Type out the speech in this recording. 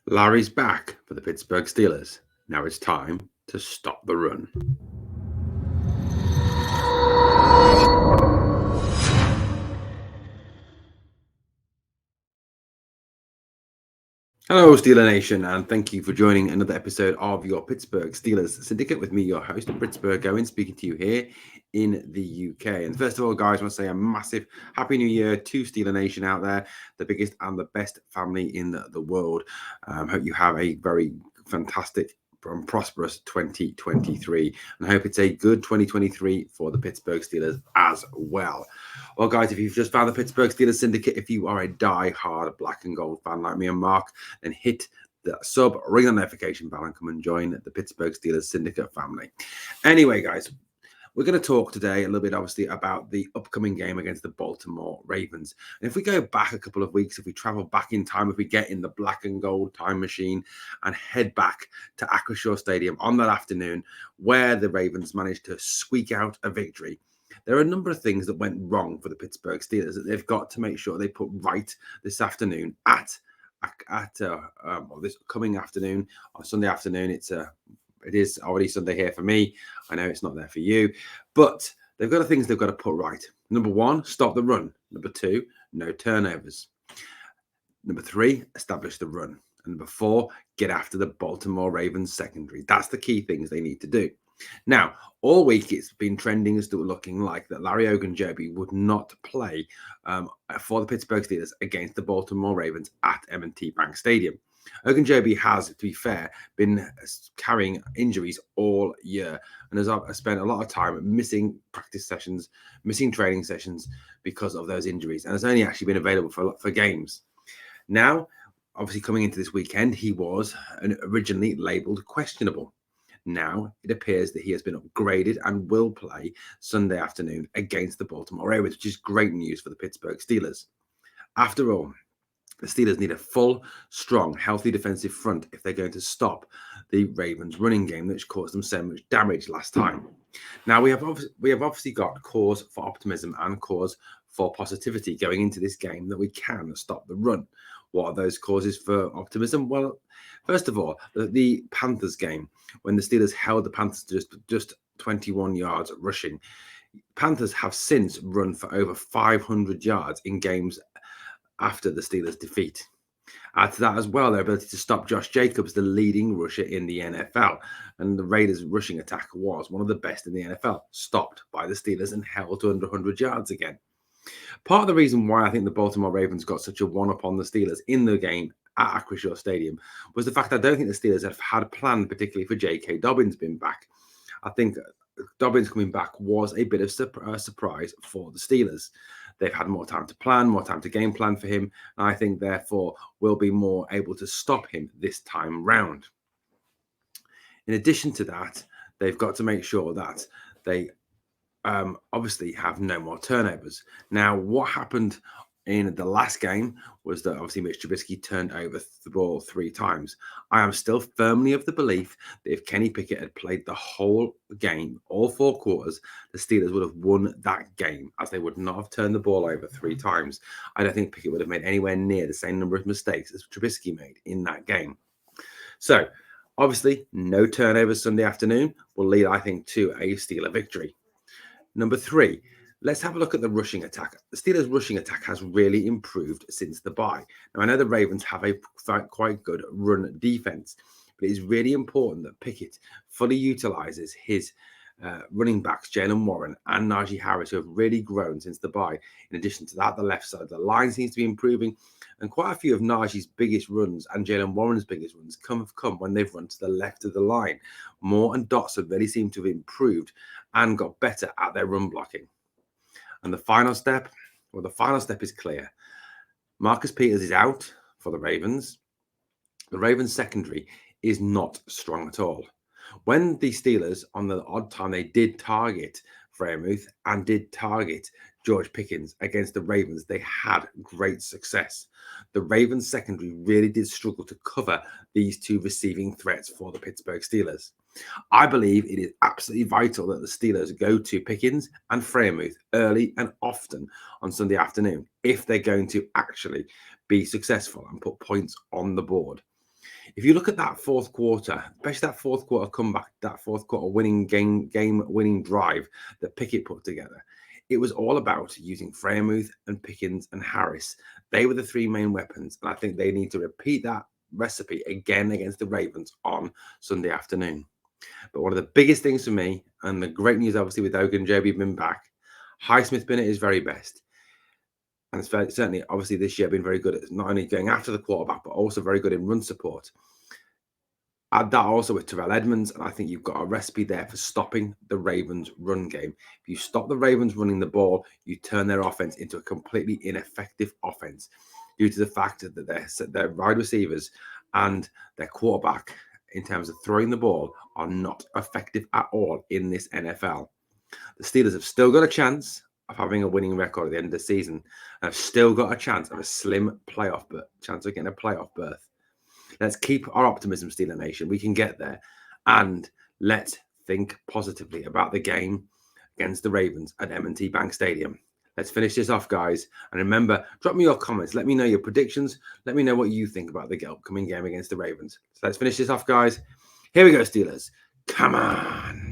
Larry's back for the Pittsburgh Steelers. Now it's time to stop the run. Hello, Steeler Nation, and thank you for joining another episode of your Pittsburgh Steelers Syndicate with me, your host, Britsburgh, Owen, speaking to you here in the UK. And first of all, guys, I want to say a massive Happy New Year to Steeler Nation out there, the biggest and the best family in the world. Hope you have a very fantastic and prosperous 2023, and I hope it's a good 2023 for the Pittsburgh Steelers as well. Well, guys, if you've just found the Pittsburgh Steelers Syndicate, if you are a die-hard black and gold fan like me and Mark, then hit the sub, ring the notification bell, and come and join the Pittsburgh Steelers Syndicate family. Anyway, guys, we're going to talk today a little bit, obviously, about the upcoming game against the Baltimore Ravens. And if we go back a couple of weeks, if we travel back in time, if we get in the black and gold time machine and head back to Acrisure Stadium on that afternoon where the Ravens managed to squeak out a victory, there are a number of things that went wrong for the Pittsburgh Steelers that they've got to make sure they put right this afternoon at this coming afternoon on Sunday afternoon. It is already Sunday here for me. I know it's not there for you, but they've got things they've got to put right. Number one, stop the run. Number two, no turnovers. Number three, establish the run. And number four, get after the Baltimore Ravens secondary. That's the key things they need to do. Now, all week it's been trending as to looking like that Larry Ogunjobi would not play for the Pittsburgh Steelers against the Baltimore Ravens at M&T Bank Stadium. Ogunjobi has, to be fair, been carrying injuries all year and has spent a lot of time missing practice sessions, missing training sessions because of those injuries, and has only actually been available for games. Now, obviously, coming into this weekend, he was originally labelled questionable. Now it appears that he has been upgraded and will play Sunday afternoon against the Baltimore Ravens, which is great news for the Pittsburgh Steelers. After all, the Steelers need a full, strong, healthy defensive front if they're going to stop the Ravens' running game, which caused them so much damage last time. Now we have obviously got cause for optimism and cause for positivity going into this game that we can stop the run. What are those causes for optimism? Well, first of all, the Panthers game, when the Steelers held the Panthers to just 21 yards rushing. Panthers have since run for over 500 yards in games after the Steelers' defeat. Add to that as well their ability to stop Josh Jacobs, the leading rusher in the NFL. And the Raiders' rushing attack was one of the best in the NFL, stopped by the Steelers and held to under 100 yards again. Part of the reason why I think the Baltimore Ravens got such a one-up on the Steelers in the game at Acrisure Stadium was the fact that I don't think the Steelers have had a plan, particularly for J.K. Dobbins being back. I think Dobbins coming back was a bit of a surprise for the Steelers. They've had more time to plan, more time to game plan for him, and I think therefore will be more able to stop him this time round. In addition to that, they've got to make sure that they obviously have no more turnovers. Now, what happened in the last game was that obviously Mitch Trubisky turned over the ball 3 times. I am still firmly of the belief that if Kenny Pickett had played the whole game, all 4 quarters, the Steelers would have won that game, as they would not have turned the ball over 3 times. I don't think Pickett would have made anywhere near the same number of mistakes as Trubisky made in that game. So, obviously, no turnovers Sunday afternoon will lead, I think, to a Steeler victory. Number 3, let's have a look at the rushing attack. The Steelers' rushing attack has really improved since the bye. Now, I know the Ravens have a quite good run defense, but it is really important that Pickett fully utilizes his running backs, Jalen Warren and Najee Harris, who have really grown since the bye. In addition to that, the left side of the line seems to be improving, and quite a few of Najee's biggest runs and Jalen Warren's biggest runs have come when they've run to the left of the line. Moore and Dotson really seem to have improved and got better at their run blocking. And the final step is clear. Marcus Peters is out for the Ravens. The Ravens secondary is not strong at all. When the Steelers, on the odd time, they did target Freiermuth and did target George Pickens against the Ravens, they had great success. The Ravens secondary really did struggle to cover these 2 receiving threats for the Pittsburgh Steelers. I believe it is absolutely vital that the Steelers go to Pickens and Freiermuth early and often on Sunday afternoon if they're going to actually be successful and put points on the board. If you look at that fourth quarter, especially that fourth quarter comeback, that fourth quarter winning game winning drive that Pickett put together, it was all about using Freiermuth and Pickens and Harris. They were the three main weapons, and I think they need to repeat that recipe again against the Ravens on Sunday afternoon. But one of the biggest things for me, and the great news obviously with Ogunjobi being back, Highsmith been at his very best. And it's certainly, obviously, this year been very good at not only going after the quarterback, but also very good in run support. Add that also with Terrell Edmonds, and I think you've got a recipe there for stopping the Ravens' run game. If you stop the Ravens running the ball, you turn their offense into a completely ineffective offense due to the fact that their wide receivers and their quarterback, in terms of throwing the ball, are not effective at all in this NFL. The Steelers have still got a chance of having a winning record at the end of the season, and have still got a chance of a slim chance of getting a playoff berth. Let's keep our optimism, Steeler Nation. We can get there. And let's think positively about the game against the Ravens at M&T Bank Stadium. Let's finish this off, guys. And remember, drop me your comments. Let me know your predictions. Let me know what you think about the upcoming game against the Ravens. So let's finish this off, guys. Here we go, Steelers. Come on.